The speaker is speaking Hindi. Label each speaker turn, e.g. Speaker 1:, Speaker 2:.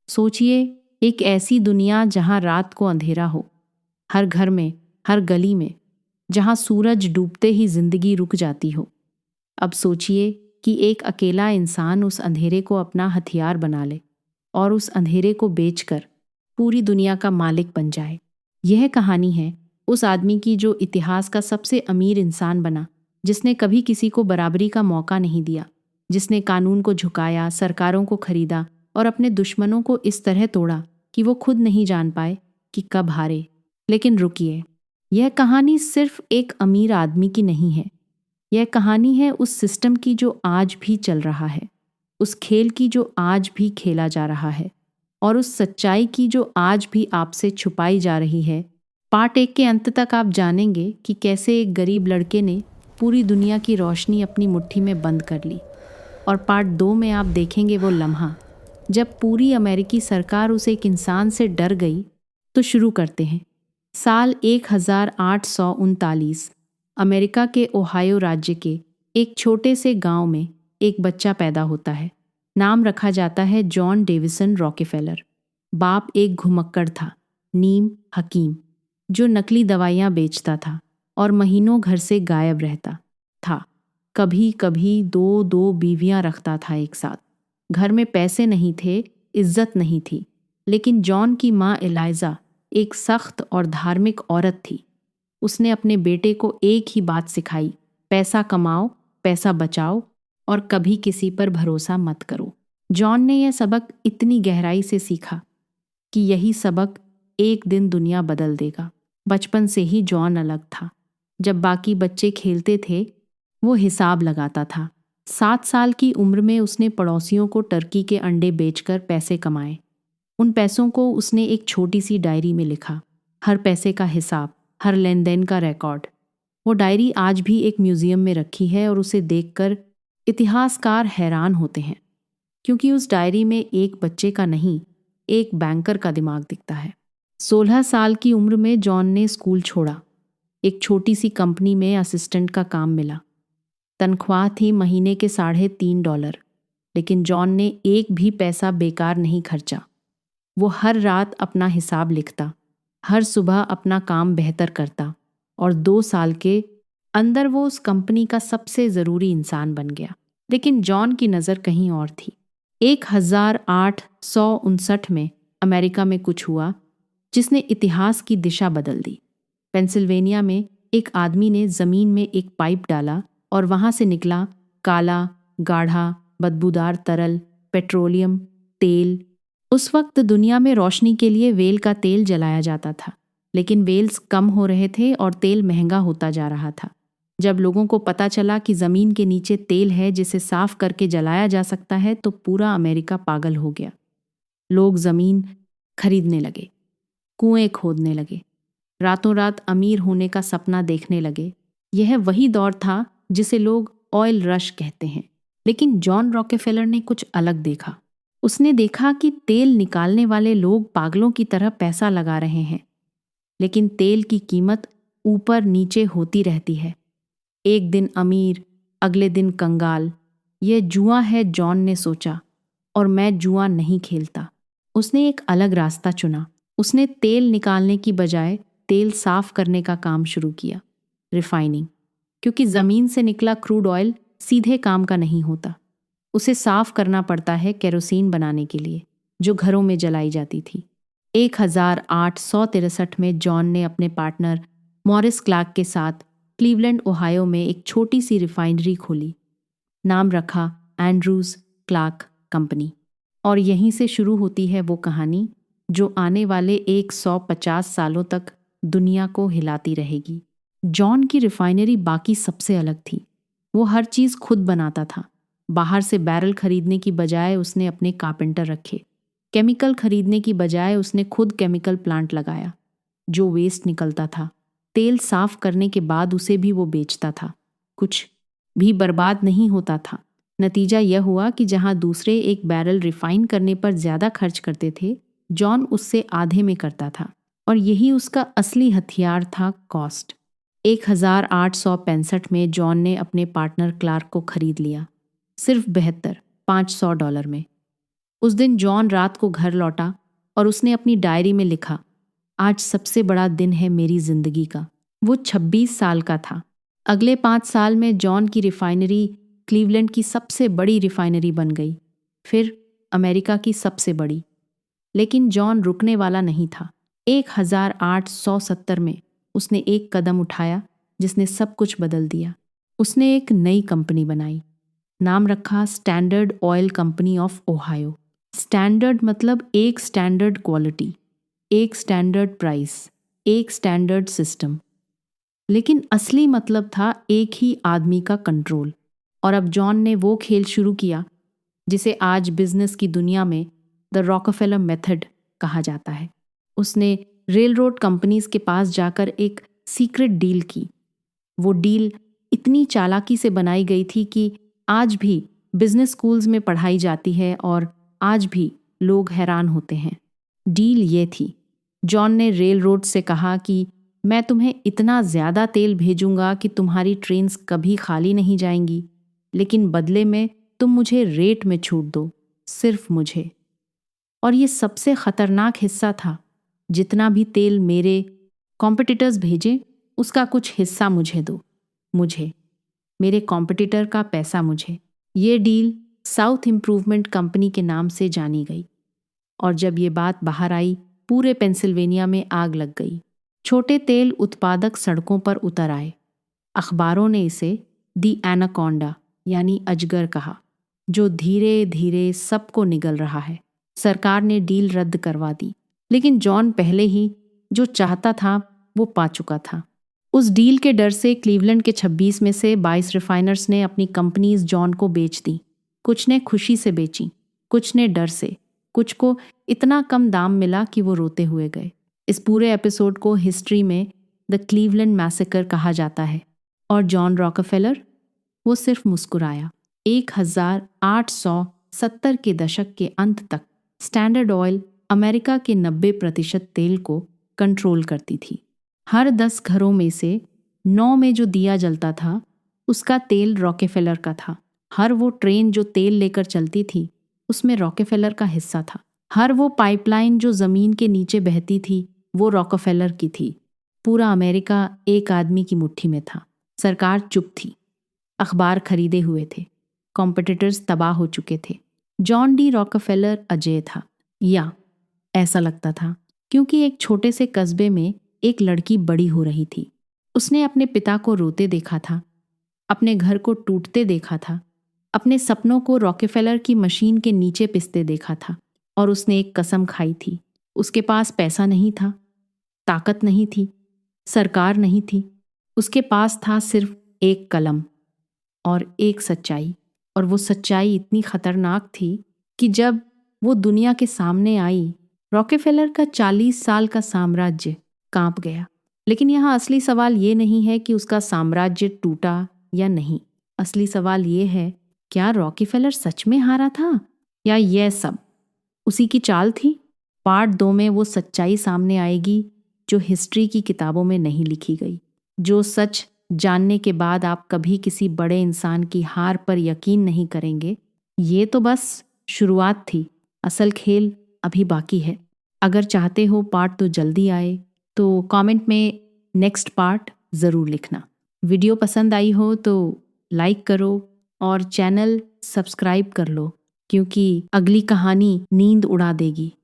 Speaker 1: सोचिए, एक ऐसी दुनिया जहां रात को अंधेरा हो, हर घर में, हर गली में, जहां सूरज डूबते ही जिंदगी रुक जाती हो। अब सोचिए कि एक अकेला इंसान उस अंधेरे को अपना हथियार बना ले और उस अंधेरे को बेचकर पूरी दुनिया का मालिक बन जाए। यह कहानी है उस आदमी की जो इतिहास का सबसे अमीर इंसान बना, जिसने कभी किसी को बराबरी का मौका नहीं दिया, जिसने कानून को झुकाया, सरकारों को खरीदा और अपने दुश्मनों को इस तरह तोड़ा कि वो खुद नहीं जान पाए कि कब हारे। लेकिन रुकिए, यह कहानी सिर्फ एक अमीर आदमी की नहीं है। यह कहानी है उस सिस्टम की जो आज भी चल रहा है, उस खेल की जो आज भी खेला जा रहा है, और उस सच्चाई की जो आज भी आपसे छुपाई जा रही है। पार्ट 1 के अंत तक आप जानेंगे कि कैसे एक गरीब लड़के ने पूरी दुनिया की रोशनी अपनी मुट्ठी में बंद कर ली, और पार्ट 2 में आप देखेंगे वो लम्हा जब पूरी अमेरिकी सरकार उस एक इंसान से डर गई। तो शुरू करते हैं। साल 1839, अमेरिका के ओहायो राज्य के एक छोटे से गांव में एक बच्चा पैदा होता है। नाम रखा जाता है जॉन डेविसन रॉकेफेलर। बाप एक घुमक्कड़ था, नीम हकीम, जो नकली दवाइयाँ बेचता था और महीनों घर से गायब रहता था। कभी कभी दो दो बीवियाँ रखता था एक साथ। घर में पैसे नहीं थे, इज्जत नहीं थी, लेकिन जॉन की माँ एलाइजा एक सख्त और धार्मिक औरत थी। उसने अपने बेटे को एक ही बात सिखाई, पैसा कमाओ, पैसा बचाओ और कभी किसी पर भरोसा मत करो। जॉन ने यह सबक इतनी गहराई से सीखा कि यही सबक एक दिन दुनिया बदल देगा। बचपन से ही जॉन अलग था। जब बाकी बच्चे खेलते थे, वो हिसाब लगाता था। 7 साल की उम्र में उसने पड़ोसियों को टर्की के अंडे बेचकर पैसे कमाए। उन पैसों को उसने एक छोटी सी डायरी में लिखा, हर पैसे का हिसाब, हर लेन देन का रिकॉर्ड। वो डायरी आज भी एक म्यूजियम में रखी है और उसे देखकर इतिहासकार हैरान होते हैं, क्योंकि उस डायरी में एक बच्चे का नहीं, एक बैंकर का दिमाग दिखता है। 16 साल की उम्र में जॉन ने स्कूल छोड़ा। एक छोटी सी कंपनी में असिस्टेंट का काम मिला। तनख्वाह थी महीने के $3.5, लेकिन जॉन ने एक भी पैसा बेकार नहीं खर्चा। वो हर रात अपना हिसाब लिखता, हर सुबह अपना काम बेहतर करता, और 2 साल के अंदर वो उस कंपनी का सबसे ज़रूरी इंसान बन गया। लेकिन जॉन की नज़र कहीं और थी। 1859 में अमेरिका में कुछ हुआ जिसने इतिहास की दिशा बदल दी। पेंसिल्वेनिया में एक आदमी ने ज़मीन में एक पाइप डाला और वहाँ से निकला काला, गाढ़ा, बदबूदार तरल पेट्रोलियम तेल। उस वक्त दुनिया में रोशनी के लिए वेल का तेल जलाया जाता था, लेकिन वेल्स कम हो रहे थे और तेल महंगा होता जा रहा था। जब लोगों को पता चला कि ज़मीन के नीचे तेल है जिसे साफ करके जलाया जा सकता है, तो पूरा अमेरिका पागल हो गया। लोग ज़मीन खरीदने लगे, कुएं खोदने लगे, रातों रात अमीर होने का सपना देखने लगे। यह वही दौर था जिसे लोग ऑयल रश कहते हैं। लेकिन जॉन रॉकेफेलर ने कुछ अलग देखा। उसने देखा कि तेल निकालने वाले लोग पागलों की तरह पैसा लगा रहे हैं, लेकिन तेल की कीमत ऊपर नीचे होती रहती है। एक दिन अमीर, अगले दिन कंगाल। यह जुआ है, जॉन ने सोचा, और मैं जुआ नहीं खेलता। उसने एक अलग रास्ता चुना। उसने तेल निकालने की बजाय तेल साफ करने का काम शुरू किया, रिफाइनिंग। क्योंकि ज़मीन से निकला क्रूड ऑयल सीधे काम का नहीं होता, उसे साफ करना पड़ता है केरोसिन बनाने के लिए, जो घरों में जलाई जाती थी। 1863 में जॉन ने अपने पार्टनर मॉरिस क्लार्क के साथ क्लीवलैंड ओहायो में एक छोटी सी रिफाइनरी खोली। नाम रखा एंड्रूज क्लार्क कंपनी। और यहीं से शुरू होती है वो कहानी जो आने वाले 150 सालों तक दुनिया को हिलाती रहेगी। जॉन की रिफाइनरी बाकी सबसे अलग थी। वो हर चीज़ खुद बनाता था। बाहर से बैरल खरीदने की बजाय उसने अपने कारपेंटर रखे। केमिकल खरीदने की बजाय उसने खुद केमिकल प्लांट लगाया। जो वेस्ट निकलता था, तेल साफ करने के बाद उसे भी वो बेचता था। कुछ भी बर्बाद नहीं होता था। नतीजा यह हुआ कि जहां दूसरे एक बैरल रिफाइन करने पर ज़्यादा खर्च करते थे, जॉन उससे आधे में करता था। और यही उसका असली हथियार था, कॉस्ट। 1865 में जॉन ने अपने पार्टनर क्लार्क को खरीद लिया, सिर्फ $500 में। उस दिन जॉन रात को घर लौटा और उसने अपनी डायरी में लिखा, आज सबसे बड़ा दिन है मेरी जिंदगी का। वो 26 साल का था। अगले 5 साल में जॉन की रिफाइनरी क्लीवलैंड की सबसे बड़ी रिफाइनरी बन गई, फिर अमेरिका की सबसे बड़ी। लेकिन जॉन रुकने वाला नहीं था। 1870 में उसने एक कदम उठाया जिसने सब कुछ बदल दिया। उसने एक नई कंपनी बनाई। नाम रखा standard oil company of Ohio. Standard मतलब एक स्टैंडर्ड क्वालिटी, एक स्टैंडर्ड प्राइस, एक स्टैंडर्ड सिस्टम। लेकिन असली मतलब था एक ही आदमी का कंट्रोल। और अब जॉन ने वो खेल शुरू किया जिसे आज बिजनेस की दुनिया में द रॉकफेलर मेथड कहा जाता है। उसने रेल रोड कंपनीज के पास जाकर एक सीक्रेट डील की। वो डील इतनी चालाकी से बनाई गई थी कि आज भी बिजनेस स्कूल्स में पढ़ाई जाती है और आज भी लोग हैरान होते हैं। डील ये थी, जॉन ने रेल रोड से कहा कि मैं तुम्हें इतना ज़्यादा तेल भेजूंगा कि तुम्हारी ट्रेन्स कभी खाली नहीं जाएंगी, लेकिन बदले में तुम मुझे रेट में छूट दो, सिर्फ मुझे। और ये सबसे ख़तरनाक हिस्सा था, जितना भी तेल मेरे कॉम्पिटिटर्स भेजें उसका कुछ हिस्सा मुझे दो, मुझे, मेरे कॉम्पिटिटर का पैसा मुझे। ये डील साउथ इम्प्रूवमेंट कंपनी के नाम से जानी गई। और जब ये बात बाहर आई, पूरे पेंसिल्वेनिया में आग लग गई। छोटे तेल उत्पादक सड़कों पर उतर आए। अखबारों ने इसे दी एनाकोंडा यानी अजगर कहा, जो धीरे धीरे सबको निगल रहा है। सरकार ने डील रद्द करवा दी, लेकिन जॉन पहले ही जो चाहता था वो पा चुका था। उस डील के डर से क्लीवलैंड के 26 में से 22 रिफाइनर्स ने अपनी कंपनीज जॉन को बेच दी। कुछ ने खुशी से बेची, कुछ ने डर से, कुछ को इतना कम दाम मिला कि वो रोते हुए गए। इस पूरे एपिसोड को हिस्ट्री में द क्लीवलैंड मैसेकर कहा जाता है। और जॉन रॉकफेलर, वो सिर्फ मुस्कुराया। 1870 के दशक के अंत तक स्टैंडर्ड ऑयल अमेरिका के 90% तेल को कंट्रोल करती थी। हर 10 घरों में से 9 में जो दिया जलता था उसका तेल रॉकफेलर का था। हर वो ट्रेन जो तेल लेकर चलती थी उसमें रॉकफेलर का हिस्सा था। हर वो पाइपलाइन जो ज़मीन के नीचे बहती थी वो रॉकफेलर की थी। पूरा अमेरिका एक आदमी की मुट्ठी में था। सरकार चुप थी, अखबार खरीदे हुए थे, कॉम्पिटिटर्स तबाह हो चुके थे। जॉन डी रॉकफेलर अजेय था, या ऐसा लगता था, क्योंकि एक छोटे से कस्बे में एक लड़की बड़ी हो रही थी। उसने अपने पिता को रोते देखा था, अपने घर को टूटते देखा था, अपने सपनों को रॉकफेलर की मशीन के नीचे पिसते देखा था। और उसने एक कसम खाई थी। उसके पास पैसा नहीं था, ताकत नहीं थी, सरकार नहीं थी। उसके पास था सिर्फ एक कलम और एक सच्चाई। और वो सच्चाई इतनी खतरनाक थी कि जब वो दुनिया के सामने आई, रॉकफेलर का 40 साल का साम्राज्य कांप गया। लेकिन यहाँ असली सवाल ये नहीं है कि उसका साम्राज्य टूटा या नहीं। असली सवाल ये है, क्या रॉकफेलर सच में हारा था या यह सब उसी की चाल थी? पार्ट 2 में वो सच्चाई सामने आएगी जो हिस्ट्री की किताबों में नहीं लिखी गई। जो सच जानने के बाद आप कभी किसी बड़े इंसान की हार पर यकीन नहीं करेंगे। ये तो बस शुरुआत थी, असल खेल अभी बाकी है। अगर चाहते हो पार्ट 2 जल्दी आए तो कमेंट में नेक्स्ट पार्ट ज़रूर लिखना। वीडियो पसंद आई हो तो लाइक करो और चैनल सब्सक्राइब कर लो, क्योंकि अगली कहानी नींद उड़ा देगी।